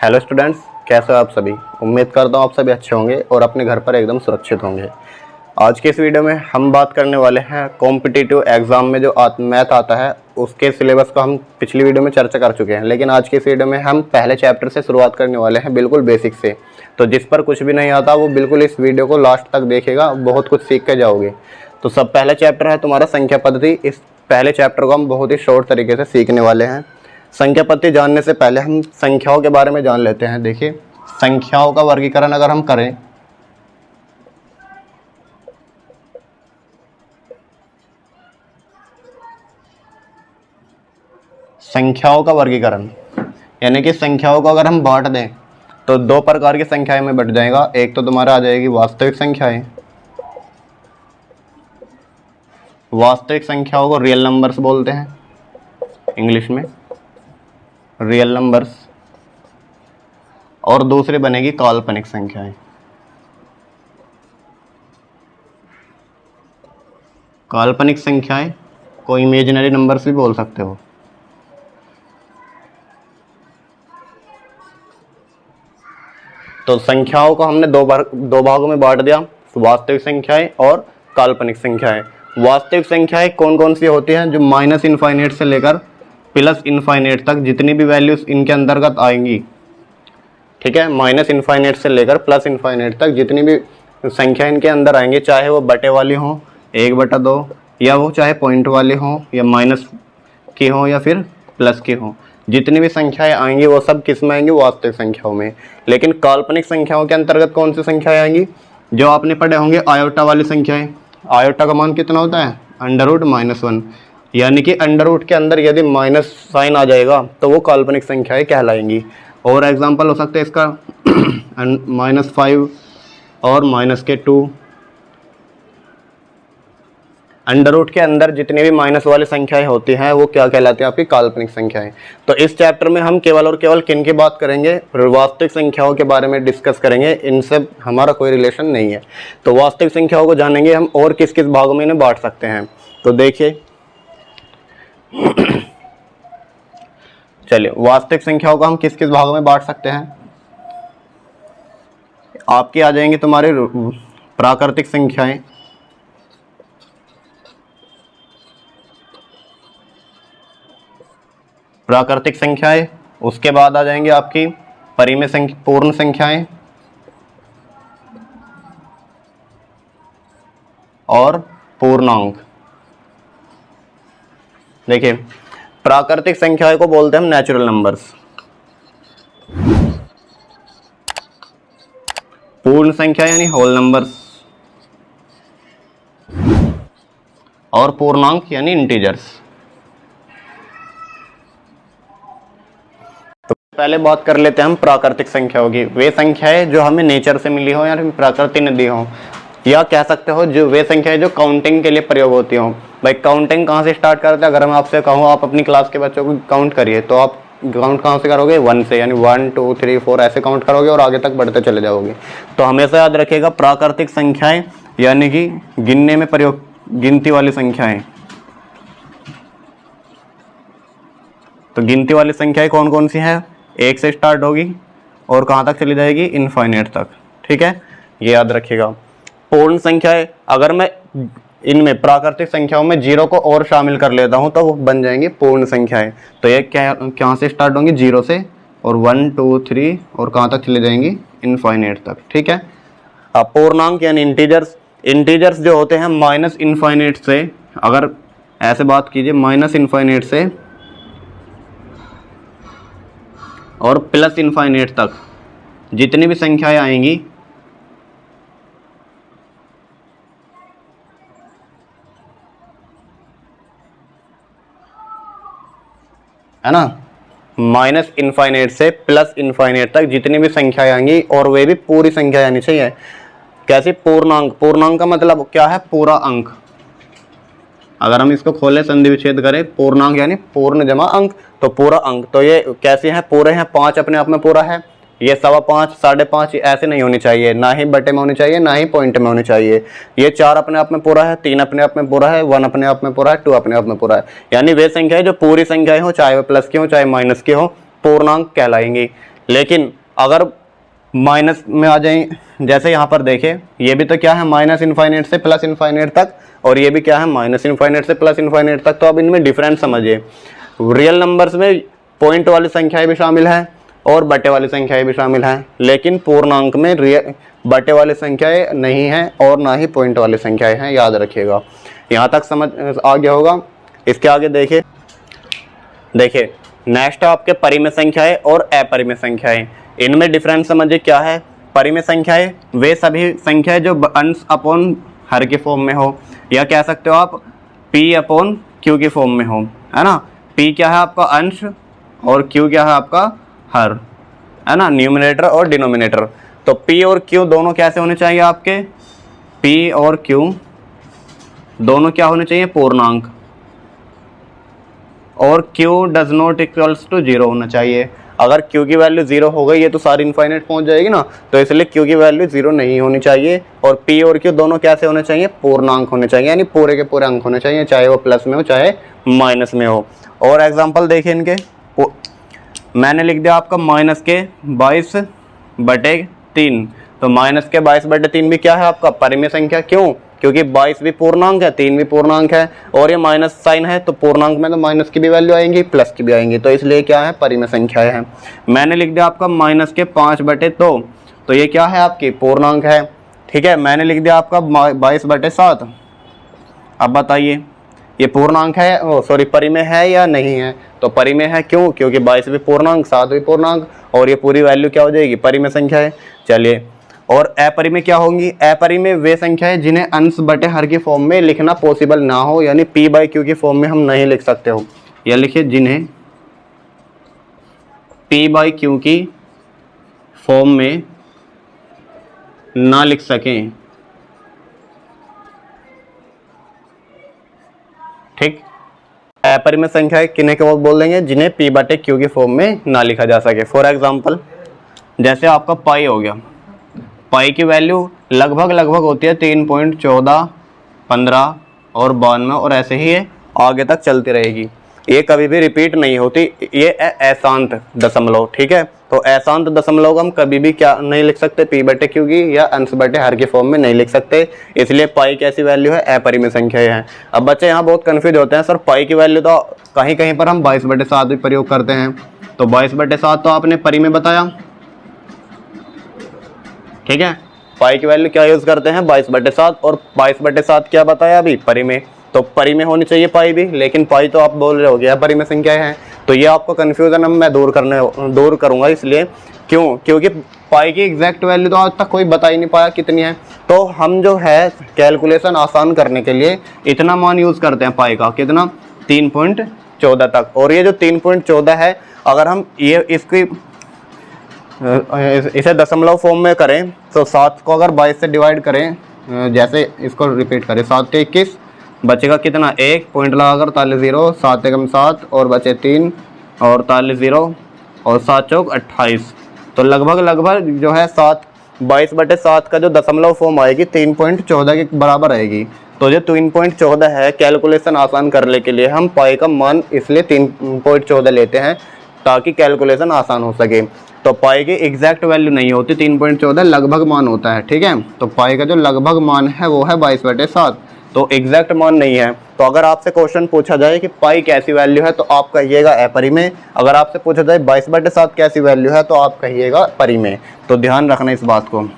Hello students, कैसे हो आप सभी। उम्मीद करता हूँ आप सभी अच्छे होंगे और अपने घर पर एकदम सुरक्षित होंगे। आज के इस वीडियो में हम बात करने वाले हैं कॉम्पिटिटिव एग्जाम में जो मैथ आता है उसके सिलेबस को हम पिछली वीडियो में चर्चा कर चुके हैं, लेकिन आज के इस वीडियो में हम पहले चैप्टर से शुरुआत करने वाले हैं, बिल्कुल बेसिक से। तो जिस पर कुछ भी नहीं आता वो बिल्कुल इस वीडियो को लास्ट तक देखेगा, बहुत कुछ सीख के जाओगे। तो सब पहला चैप्टर है तुम्हारा संख्या पद्धति। इस पहले चैप्टर को हम बहुत ही शॉर्ट तरीके से सीखने वाले हैं। संख्या पद्धति जानने से पहले हम संख्याओं के बारे में जान लेते हैं। देखिए, संख्याओं का वर्गीकरण अगर हम करें, संख्याओं का वर्गीकरण यानी कि संख्याओं को अगर हम बांट दें तो दो प्रकार की संख्याएं में बट जाएगा। एक तो तुम्हारा आ जाएगी वास्तविक संख्याएं। वास्तविक संख्याओं को रियल नंबर्स बोलते हैं इंग्लिश में, रियल नंबर्स। और दूसरी बनेगी काल्पनिक संख्याएं। काल्पनिक संख्याएं को इमेजिनरी नंबर्स भी बोल सकते हो। तो संख्याओं को हमने दो भागों में बांट दिया, वास्तविक संख्याएं और काल्पनिक संख्याएं। वास्तविक संख्याएं कौन कौन सी होती हैं? जो माइनस इनफाइनेट से लेकर प्लस इनफाइनेट तक जितनी भी वैल्यूज इनके अंतर्गत आएंगी, ठीक है, माइनस इनफाइनेट से लेकर प्लस इनफाइनेट तक जितनी भी संख्या इनके अंदर आएंगी, चाहे वो बटे वाली हो 1/2, या वो चाहे पॉइंट वाली हो, या माइनस की हो, या फिर प्लस की हो, जितनी भी संख्याएं आएंगी वो सब किस में आएंगी? वास्तविक संख्याओं में। लेकिन काल्पनिक संख्याओं के अंतर्गत कौन सी संख्याएं आएंगी? जो आपने पढ़े होंगे आयोटा वाली संख्याएं। आयोटा का मान कितना होता है? √-1, यानी कि अंडर रूट के अंदर यदि माइनस साइन आ जाएगा तो वो काल्पनिक संख्याएं कहलाएंगी। और एग्जांपल हो सकते हैं इसका -5 और -2। अंडर रूट के अंदर जितनी भी माइनस वाली संख्याएं होती हैं वो क्या कहलाती हैं? आपकी काल्पनिक संख्याएं। तो इस चैप्टर में हम केवल और केवल किन की बात करेंगे? वास्तविक संख्याओं के बारे में डिस्कस करेंगे। इनसे हमारा कोई रिलेशन नहीं है। तो वास्तविक संख्याओं को जानेंगे हम और किस किस भागों में इन्हें बांट सकते हैं। तो देखिए, चलिए, वास्तविक संख्याओं को हम किस किस भागों में बांट सकते हैं? आपकी आ जाएंगी तुम्हारी प्राकृतिक संख्याएं, प्राकृतिक संख्याएं। उसके बाद आ जाएंगे आपकी परिमेय संख्या, पूर्ण संख्याएं और पूर्णांक। देखिए, प्राकृतिक संख्याएं को बोलते हैं हम नेचुरल नंबर्स। पूर्ण संख्या यानी होल नंबर्स, और पूर्णांक यानी इंटीजर्स। तो पहले बात कर लेते हैं हम प्राकृतिक संख्याओं की। वे संख्याएं जो हमें नेचर से मिली हो या फिर प्रकृति ने दी हो, या कह सकते हो जो वे संख्याएं जो काउंटिंग के लिए प्रयोग होती हो। भाई, काउंटिंग कहाँ से स्टार्ट करते हैं? अगर मैं आपसे कहूँ आप अपनी क्लास के बच्चों को काउंट करिए, तो आप काउंट कहाँ से करोगे? 1 से, यानी 1 2 3 4 ऐसे काउंट करोगे और आगे तक बढ़ते चले जाओगे। तो हमेशा याद रखिएगा, प्राकृतिक संख्याएं यानी कि गिनने में प्रयोग, गिनती वाली संख्याएं। तो गिनती वाली संख्याएं कौन कौन सी हैं? 1 से स्टार्ट होगी और कहाँ तक चली जाएगी? इनफाइनाइट तक, ठीक है, ये याद रखिएगा। पूर्ण संख्याएं, अगर मैं इनमें प्राकृतिक संख्याओं में 0 को और शामिल कर लेता हूं तो वो बन जाएंगी पूर्ण संख्याएं। तो ये कहाँ से स्टार्ट होंगी? 0 से, और 1 2 3 और कहाँ तक चले जाएंगी? इनफाइनाइट तक, ठीक है। अब पूर्णांक यानी इंटीजर्स। इंटीजर्स जो होते हैं माइनस इनफाइनाइट से, अगर ऐसे बात कीजिए, माइनस इनफाइनाइट से और प्लस इनफाइनाइट तक जितनी भी संख्याएं आएंगी, है ना, माइनस इनफाइनाइट से प्लस इनफाइनाइट तक जितनी भी संख्याएं आएंगी, और वे भी पूरी संख्या आनी चाहिए। कैसी? पूर्णांक। पूर्णांक का मतलब क्या है? पूरा अंक। अगर हम इसको खोले, संधि विच्छेद करें, पूर्णांक यानी पूर्ण जमा अंक, तो पूरा अंक। तो ये कैसे हैं? पूरे हैं। 5 अपने आप में पूरा है, ये 5.25, 5.5 ऐसे नहीं होनी चाहिए, ना ही बटे में होनी चाहिए, ना ही पॉइंट में होनी चाहिए। ये 4 अपने आप में पूरा है, 3 अपने आप में पूरा है, 1 अपने आप में पूरा है, 2 अपने आप में पूरा है। यानी वे संख्याएं जो पूरी संख्याएं हो, चाहे वे प्लस की हो चाहे माइनस की हो, पूर्णांक कहलाएंगी। लेकिन अगर माइनस में आ जाए, जैसे यहाँ पर देखें, ये भी तो क्या है माइनस इनफाइनाइट से प्लस इनफाइनाइट तक, और ये भी क्या है माइनस इनफाइनाइट से प्लस इनफाइनाइट तक। तो अब इनमें डिफरेंस समझिए, रियल नंबर्स में पॉइंट वाली संख्याएं भी शामिल हैं और बटे वाली संख्याएं भी शामिल हैं, लेकिन पूर्णांक में बटे वाली संख्याएं नहीं हैं और ना ही पॉइंट वाली संख्याएं हैं, याद रखिएगा। यहाँ तक समझ आ गया होगा। इसके आगे देखिए नेक्स्ट आपके परिमेय संख्याएं और अपरिमेय संख्याएं, इनमें डिफरेंस समझिए क्या है। परिमेय संख्याएं वे सभी संख्याएं जो अंश अपॉन हर के फॉर्म में हो, या कह सकते हो आप p अपॉन q के फॉर्म में हो, है ना। p क्या है आपका अंश और q क्या है आपका हर, है ना, न्यूमरेटर और डिनोमिनेटर। तो p और q दोनों कैसे होने चाहिए आपके, p और q दोनों क्या होने चाहिए, पूर्णांक, और q does not equals to 0 होना चाहिए। अगर q की वैल्यू 0 हो गई, ये तो सारी इनफाइनाइट पहुंच जाएगी ना, तो इसलिए q की वैल्यू 0 नहीं होनी चाहिए। और p और q दोनों कैसे होने चाहिए, पूर्णांक होने चाहिए, यानी पूरे के पूरे अंक होने चाहिए, चाहे वो प्लस में हो चाहे माइनस में हो। और एग्जाम्पल देखिए इनके, मैंने लिख दिया आपका माइनस के 22/3, तो माइनस के 22/3 भी क्या है आपका परिमेय संख्या, क्यों, क्योंकि 22 भी पूर्णांक है, 3 भी पूर्णांक है, और ये माइनस साइन है तो पूर्णांक में तो माइनस की भी वैल्यू आएंगी प्लस की भी आएंगी, तो इसलिए क्या है परिमेय संख्याएं हैं। मैंने लिख दिया आपका माइनस के 5/2, तो ये क्या है आपकी पूर्णांक है, ठीक है। मैंने लिख दिया आपका 22/7, अब बताइए ये पूर्णांक है, सॉरी परिमेय है या नहीं है, तो परिमेय है, क्यों, क्योंकि 22 भी पूर्णांक, 7 भी पूर्णांक, और ये पूरी वैल्यू क्या हो जाएगी, परिमेय संख्या है। चलिए, और अपरिमेय क्या होंगी, अपरिमेय वे संख्या है जिन्हें अंश बटे हर की फॉर्म में लिखना पॉसिबल ना हो, यानी p/q की फॉर्म में हम नहीं लिख सकते हो, या लिखिए जिन्हें p/q की फॉर्म में ना लिख सकें, ठीक। अपरिमेय संख्या किन्हें को बोल देंगे, जिन्हें p/q की फॉर्म में ना लिखा जा सके। फॉर एग्जांपल जैसे आपका पाई हो गया, पाई की वैल्यू लगभग होती है 3.14, 15 और 92, और ऐसे ही ये आगे तक चलती रहेगी, ये कभी भी रिपीट नहीं होती, ये अशांत दशमलव, ठीक है। तो अशांत दशमलव हम कभी भी क्या नहीं लिख सकते, p/q की या अंश बटे हर की फॉर्म में नहीं लिख सकते, इसलिए पाई कैसी वैल्यू है, अपरिमेय संख्या है। अब बच्चे यहाँ बहुत कन्फ्यूज होते हैं, सर पाई की वैल्यू तो कहीं कहीं पर हम 22/7 भी प्रयोग करते हैं, तो 22/7 तो आपने परिमेय बताया, ठीक है। पाई की वैल्यू क्या यूज करते हैं, 22/7, और 22/7 क्या बताया अभी, परिमेय, तो परिमेय होनी चाहिए पाई भी, लेकिन पाई तो आप बोल रहे हो गया परिमेय संख्याएं हैं, तो ये आपको कंफ्यूजन अब मैं दूर करूंगा, इसलिए क्यों, क्योंकि पाई की एग्जैक्ट वैल्यू तो आज तक कोई बता ही नहीं पाया कितनी है, तो हम जो है कैलकुलेशन आसान करने के लिए इतना मान यूज करते हैं पाई का, कितना, 3.14 तक। और ये जो 3.14 है, अगर हम ये इसकी इसे दशमलव फॉर्म में करें, तो 7 को अगर 22 से डिवाइड करें, जैसे इसको रिपीट करें, 7 के 21 बचेगा कितना, 1 पॉइंट लगाकर 43 0, 7 एकम 7 और बचे 3 और 43 0 और 7 चौक 28, तो लगभग जो है 22/7 का जो दशमलव फॉर्म आएगी 3.14 के बराबर आएगी। तो जो 3.14 है, कैलकुलेशन आसान करने के लिए हम पाई का मान इसलिए 3.14 लेते हैं ताकि कैलकुलेशन आसान हो सके। तो पाई की एग्जैक्ट वैल्यू नहीं होती 3.14, लगभग मान होता है, ठीक है। तो पाई का जो लगभग मान है वो है 22/7, तो एग्जैक्ट मान नहीं है। तो अगर आपसे क्वेश्चन पूछा जाए कि पाई कैसी वैल्यू है, तो आप कहिएगा अपरिमेय, अगर आपसे पूछा जाए 22/7 कैसी वैल्यू है, तो आप कहिएगा परिमेय। तो ध्यान रखना इस बात को।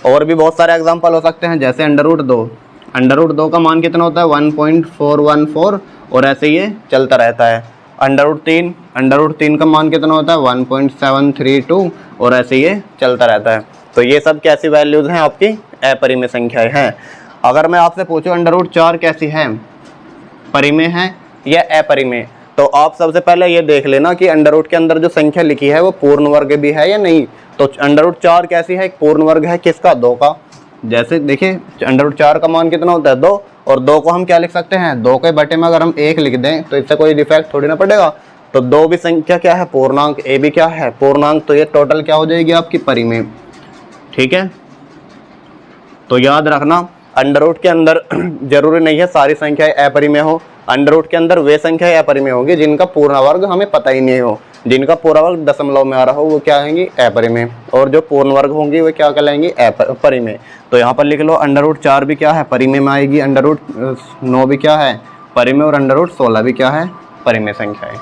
और भी बहुत सारे एग्जाम्पल हो सकते हैं, जैसे √2 का मान कितना होता है, 1.414, और ऐसे ये चलता रहता है। √3 का मान कितना होता है, 1.732, और ऐसे ये चलता रहता है। तो ये सब कैसी वैल्यूज हैं, आपकी अपरिमेय संख्याएं हैं। अगर मैं आपसे पूछूं √4 कैसी है, परिमेय है या अपरिमेय, तो आप सबसे पहले ये देख लेना कि अंडर के अंदर जो संख्या लिखी है वो पूर्ण वर्ग भी है या नहीं। तो √4 कैसी है, पूर्ण वर्ग है, किसका, 2 का। जैसे देखिए √4 का मान कितना होता है, 2, और 2 को हम क्या लिख सकते हैं, 2 के बटे में अगर हम 1 लिख दें तो इससे कोई डिफेक्ट थोड़ी ना पड़ेगा। तो 2 भी संख्या क्या है, पूर्णांक, ए भी क्या है, पूर्णांक, तो ये टोटल क्या हो जाएगी आपकी परिमेय, ठीक है। तो याद रखना अंडर रूट के अंदर जरूरी नहीं है सारी संख्याएं अपरिमेय हो, अंडर रूट के अंदर वे संख्या अपरिमेय होंगी जिनका पूर्ण वर्ग हमें पता ही नहीं हो, जिनका पूरा वर्ग दशमलव में आ रहा हो वो क्या होंगी, अपरिमेय, और जो पूर्ण वर्ग होंगी वो क्या कहलाएंगी, परिमेय। तो यहाँ पर लिख लो अंडर रूट 4 भी क्या है, परिमेय में आएगी, अंडर रूट 9 भी क्या है, परिमेय, और अंडर रूट 16 भी क्या है, परिमेय संख्या है।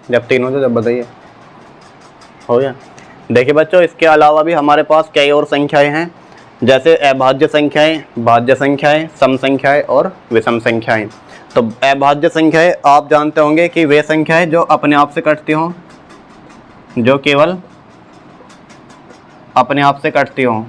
जब 3 हो तो जब बताइए, हो गया। देखिए बच्चों, इसके अलावा भी हमारे पास कई और संख्याएं हैं, जैसे अभाज्य संख्याएं, भाज्य संख्याएं, सम संख्याएं और विषम संख्याएं। तो अभाज्य संख्याएं आप जानते होंगे कि वे संख्याएं जो अपने आप से कटती हों, जो केवल अपने आप से कटती हों,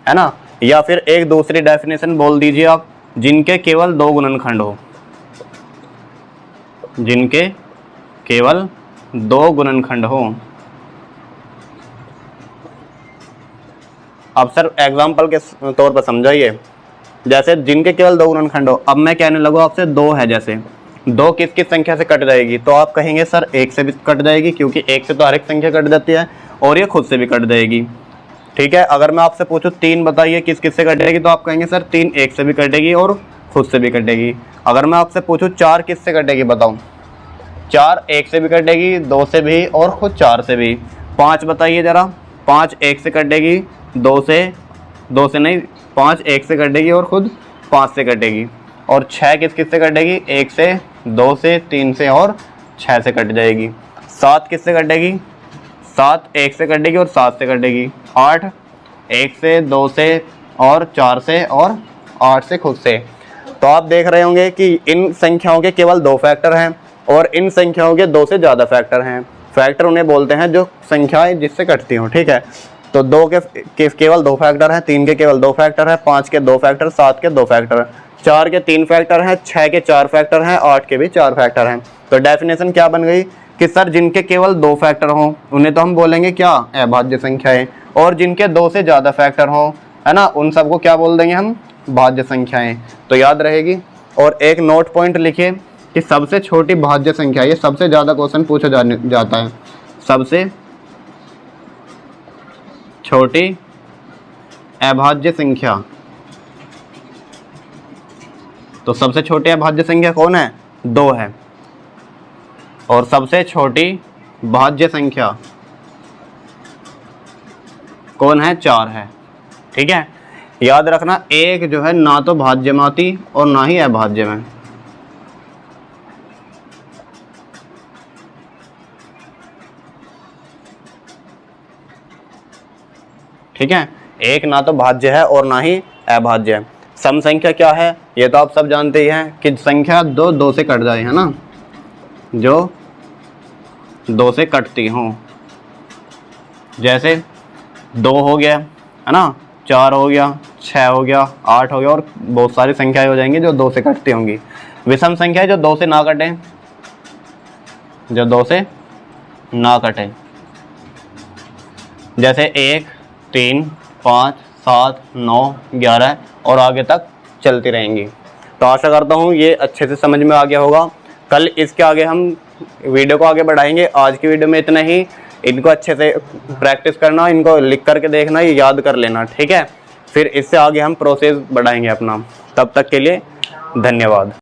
है ना, या फिर एक दूसरी डेफिनेशन बोल दीजिए आप, जिनके केवल 2 गुणनखंड हो, जिनके केवल 2 गुणनखंड हो। अब सर एग्जाम्पल के तौर पर समझाइए, जैसे जिनके केवल 2 गुणनखंड हो, अब मैं कहने लगूँ आपसे 2 है, जैसे 2 किस किस संख्या से कट जाएगी, तो आप कहेंगे सर 1 से भी कट जाएगी, क्योंकि 1 से तो हर एक संख्या कट जाती है, और ये खुद से भी कट जाएगी। ठीक है, अगर मैं आपसे पूछूं 3 बताइए किस किस से कटेगी, तो आप कहेंगे सर 3 1 से भी कटेगी और खुद से भी कटेगी। अगर मैं आपसे पूछूं 4 किस से कटेगी, बताओ, 4 1 से भी कटेगी, 2 से भी, और खुद 4 से भी। 5 बताइए ज़रा, 5 1 से कटेगी, 2 से नहीं, 5 1 से कटेगी और खुद 5 से कटेगी। और 6 किस किस से कटेगी, 1 से, 2 से, 3 से और 6 से कट जाएगी। 7 किस से कटेगी, 7 1 से कटेगी और 7 से कटेगी। 8 1 से, 2 से और 4 से और 8 से खुद से। तो आप देख रहे होंगे कि इन संख्याओं के केवल 2 फैक्टर हैं और इन संख्याओं के 2 से ज़्यादा फैक्टर हैं। फैक्टर उन्हें बोलते हैं जो संख्याएं जिससे कटती हों। ठीक है, तो 2 के केवल 2 फैक्टर हैं, 3 के केवल 2 फैक्टर हैं, 5 के 2 फैक्टर, 7 के 2 फैक्टर, 4 के 3 फैक्टर हैं, 6 के 4 फैक्टर हैं, 8 के भी 4 फैक्टर हैं। तो डेफिनेशन क्या बन गई कि सर जिनके केवल 2 फैक्टर हों उन्हें तो हम बोलेंगे क्या, अभाज्य संख्याएं, और जिनके 2 से ज़्यादा फैक्टर हों, है ना, उन सबको क्या बोल देंगे हम, भाज्य संख्याएं। तो याद रहेगी। और एक नोट पॉइंट लिखिए कि सबसे छोटी भाज्य संख्या, ये सबसे ज़्यादा क्वेश्चन पूछा जाता है, सबसे छोटी अभाज्य संख्या। तो सबसे छोटी अभाज्य संख्या कौन है, 2 है, और सबसे छोटी भाज्य संख्या कौन है, 4 है। ठीक है, याद रखना, एक जो है ना तो भाज्य में आती और ना ही अभाज्य में। ठीक है, एक ना तो भाज्य है और ना ही अभाज्य है। सम संख्या क्या है, ये तो आप सब जानते ही हैं कि संख्या 2 से कट जाए, है ना, जो 2 से कटती हों। जैसे 2 हो गया, है ना, 4 हो गया, 6 हो गया, 8 हो गया, और बहुत सारी संख्याएं हो जाएंगी जो 2 से कटती होंगी। विषम संख्या जो 2 से ना कटे, जो 2 से ना कटे, जैसे 1 3 5 7 9 11 और आगे तक चलती रहेंगी। तो आशा करता हूँ ये अच्छे से समझ में आ गया होगा। कल इसके आगे हम वीडियो को आगे बढ़ाएंगे। आज की वीडियो में इतना ही। इनको अच्छे से प्रैक्टिस करना, इनको लिख करके देखना, ये याद कर लेना। ठीक है, फिर इससे आगे हम प्रोसेस बढ़ाएंगे अपना। तब तक के लिए धन्यवाद।